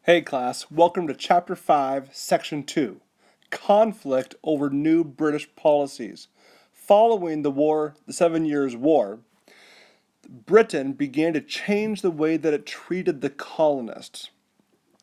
Hey class, welcome to Chapter 5, Section 2, Conflict over New British Policies. Following the 7 Years' War, Britain began to change the way that it treated the colonists.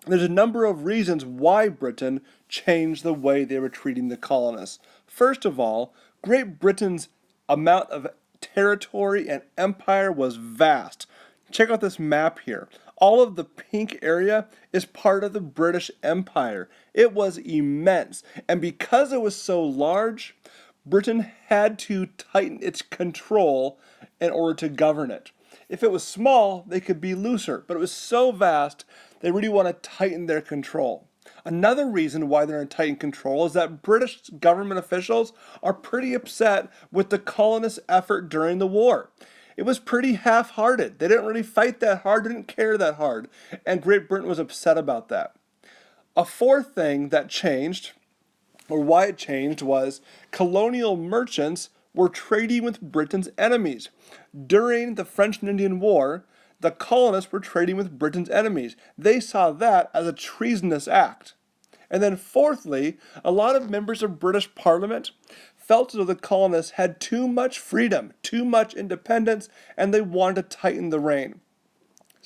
There's a number of reasons why Britain changed the way they were treating the colonists. First of all, Great Britain's amount of territory and empire was vast. Check out this map here. All of the pink area is part of the British Empire. It was immense, and because it was so large, Britain had to tighten its control in order to govern it. If it was small, they could be looser, but it was so vast, they really want to tighten their control. Another reason why they're in tightened control is that British government officials are pretty upset with the colonists' effort during the war. It was pretty half-hearted. They didn't really fight that hard, didn't care that hard, and Great Britain was upset about that. A fourth thing that changed, or why it changed, was colonial merchants were trading with Britain's enemies. During the French and Indian War, the colonists were trading with Britain's enemies. They saw that as a treasonous act. And then fourthly, a lot of members of British Parliament felt as though the colonists had too much freedom, too much independence, and they wanted to tighten the rein.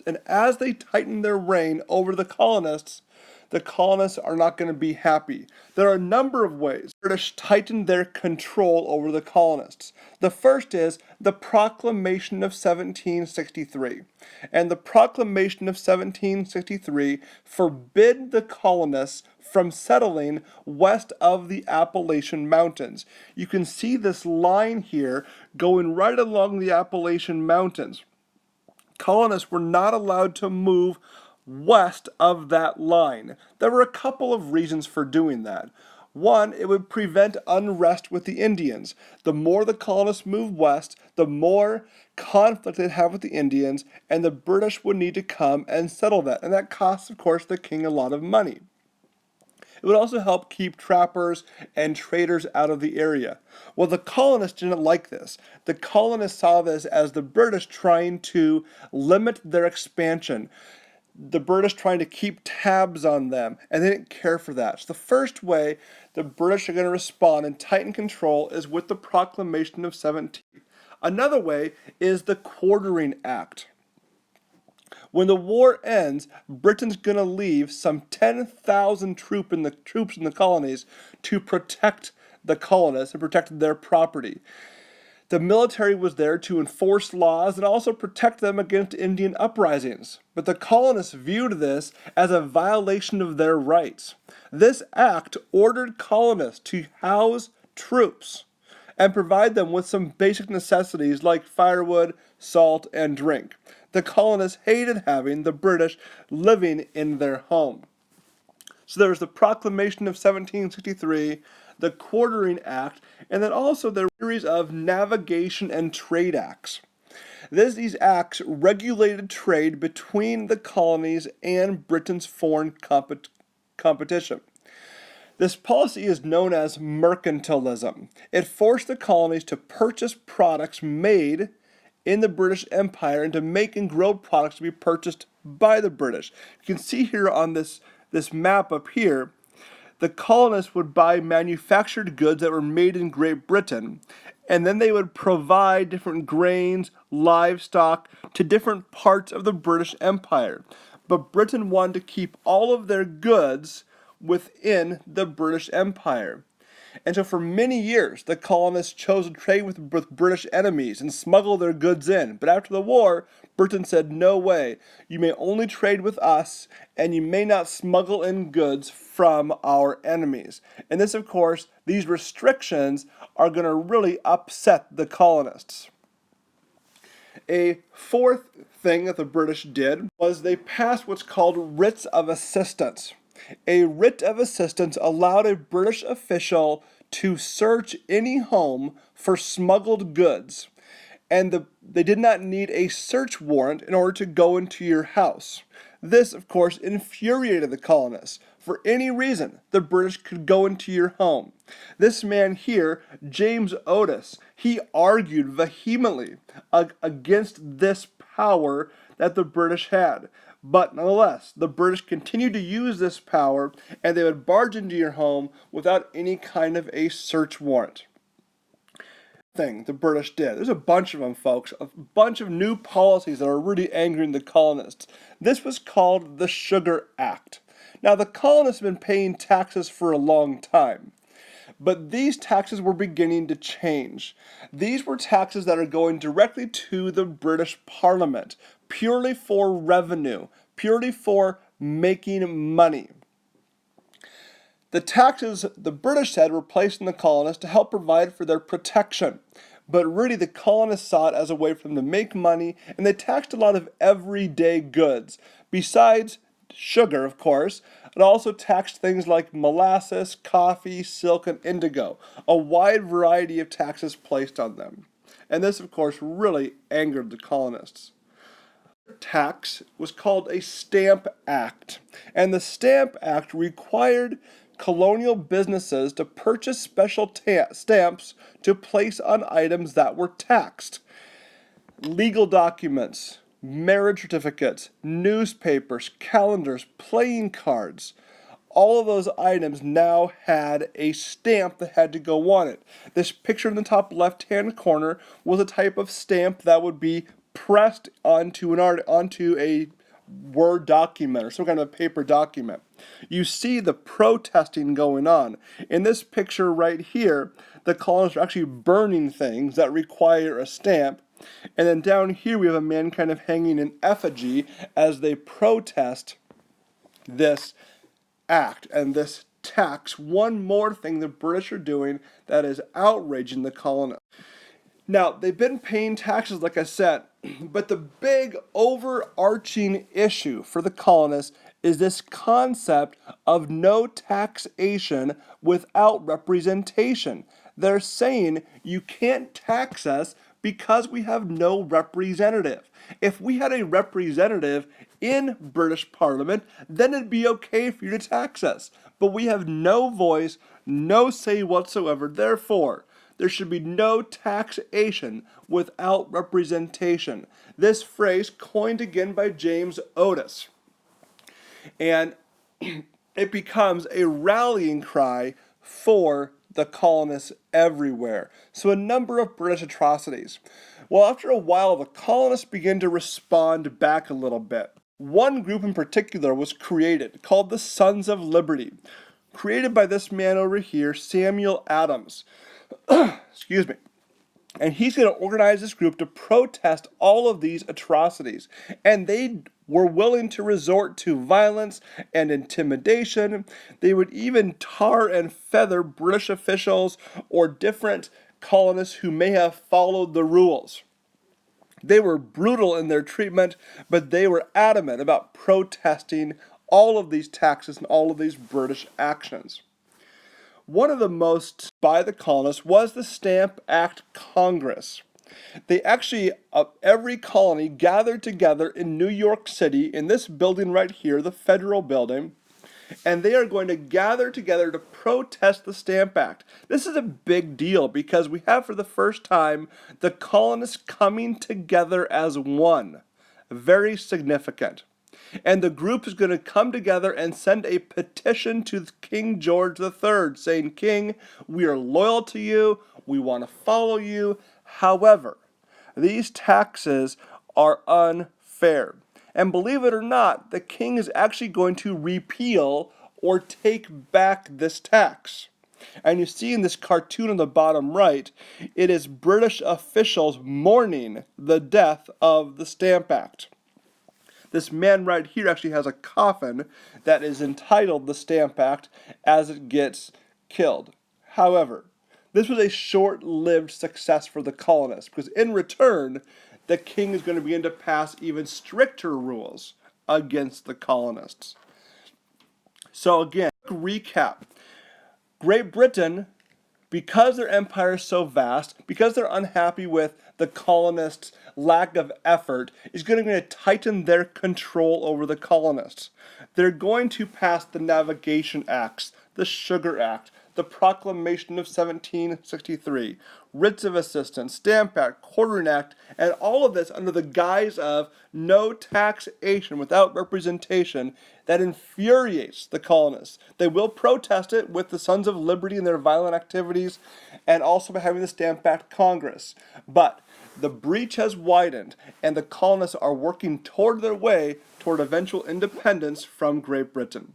And as they tighten their rein over the colonists are not going to be happy. There are a number of ways the British tightened their control over the colonists. The first is the Proclamation of 1763. And the Proclamation of 1763 forbid the colonists from settling west of the Appalachian Mountains. You can see this line here going right along the Appalachian Mountains. Colonists were not allowed to move west of that line. There were a couple of reasons for doing that. One, it would prevent unrest with the Indians. The more the colonists moved west, the more conflict they'd have with the Indians, and the British would need to come and settle that. And that costs, of course, the king a lot of money. It would also help keep trappers and traders out of the area. Well, the colonists didn't like this. The colonists saw this as the British trying to limit their expansion, the British trying to keep tabs on them, and they didn't care for that. So the first way the British are going to respond and tighten control is with the Proclamation of 17. Another way is the Quartering Act. When the war ends, Britain's going to leave some 10,000 troops in the colonies to protect the colonists and protect their property. The military was there to enforce laws and also protect them against Indian uprisings. But the colonists viewed this as a violation of their rights. This act ordered colonists to house troops and provide them with some basic necessities like firewood, salt, and drink. The colonists hated having the British living in their home. So there was the Proclamation of 1763, the Quartering Act, and then also the series of Navigation and Trade Acts. These acts regulated trade between the colonies and Britain's foreign competition. This policy is known as mercantilism. It forced the colonies to purchase products made in the British Empire and to make and grow products to be purchased by the British. You can see here on this map up here, the colonists would buy manufactured goods that were made in Great Britain, and then they would provide different grains, livestock to different parts of the British Empire. But Britain wanted to keep all of their goods within the British Empire. And so for many years, the colonists chose to trade with British enemies and smuggle their goods in. But after the war, Britain said, no way. You may only trade with us, and you may not smuggle in goods from our enemies. And this, of course, these restrictions are going to really upset the colonists. A fourth thing that the British did was they passed what's called writs of assistance. A writ of assistance allowed a British official to search any home for smuggled goods, and they did not need a search warrant in order to go into your house. This, of course, infuriated the colonists. For any reason, the British could go into your home. This man here, James Otis, he argued vehemently against this power that the British had. But nonetheless, the British continued to use this power, and they would barge into your home without any kind of a search warrant. Thing the British did. There's a bunch of them, folks. A bunch of new policies that are really angering the colonists. This was called the Sugar Act. Now, the colonists have been paying taxes for a long time, but these taxes were beginning to change. These were taxes that are going directly to the British Parliament, purely for revenue, purely for making money. The taxes, the British said, were placed on the colonists to help provide for their protection. But really, the colonists saw it as a way for them to make money, and they taxed a lot of everyday goods. Besides sugar, of course, it also taxed things like molasses, coffee, silk, and indigo. A wide variety of taxes placed on them. And this, of course, really angered the colonists. Tax was called a Stamp Act, and the Stamp Act required colonial businesses to purchase special stamps to place on items that were taxed. Legal documents, marriage certificates, newspapers, calendars, playing cards. All of those items now had a stamp that had to go on it. This picture in the top left-hand corner was a type of stamp that would be pressed onto a Word document or some kind of a paper document. You see the protesting going on. In this picture right here, the colonists are actually burning things that require a stamp. And then down here we have a man kind of hanging in effigy as they protest this act and this tax. One more thing the British are doing that is outraging the colonists. Now, they've been paying taxes, like I said, but the big overarching issue for the colonists is this concept of no taxation without representation. They're saying you can't tax us because we have no representative. If we had a representative in British Parliament, then it'd be okay for you to tax us. But we have no voice, no say whatsoever. Therefore, there should be no taxation without representation. This phrase coined again by James Otis. And it becomes a rallying cry for the colonists everywhere. So a number of British atrocities. Well, after a while, the colonists began to respond back a little bit. One group in particular was created, called the Sons of Liberty, created by this man over here, Samuel Adams. Excuse me. And he's going to organize this group to protest all of these atrocities. And they were willing to resort to violence and intimidation. They would even tar and feather British officials or different colonists who may have followed the rules. They were brutal in their treatment, but they were adamant about protesting all of these taxes and all of these British actions. One of the most by the colonists was the Stamp Act Congress. They actually, every colony gathered together in New York City in this building right here, the Federal Building, and they are going to gather together to protest the Stamp Act. This is a big deal because we have for the first time the colonists coming together as one. Very significant. And the group is going to come together and send a petition to King George III saying, King, we are loyal to you, we want to follow you. However, these taxes are unfair. And believe it or not, the king is actually going to repeal or take back this tax. And you see in this cartoon on the bottom right, it is British officials mourning the death of the Stamp Act. This man right here actually has a coffin that is entitled the Stamp Act as it gets killed. However, this was a short-lived success for the colonists because in return, the king is going to begin to pass even stricter rules against the colonists. So again, recap. Great Britain, because their empire is so vast, because they're unhappy with the colonists' lack of effort, is going to tighten their control over the colonists. They're going to pass the Navigation Acts, the Sugar Act, the Proclamation of 1763, writs of assistance, Stamp Act, Quartering Act, and all of this under the guise of no taxation without representation that infuriates the colonists. They will protest it with the Sons of Liberty and their violent activities, and also by having the Stamp Act Congress. But the breach has widened, and the colonists are working toward their way toward eventual independence from Great Britain.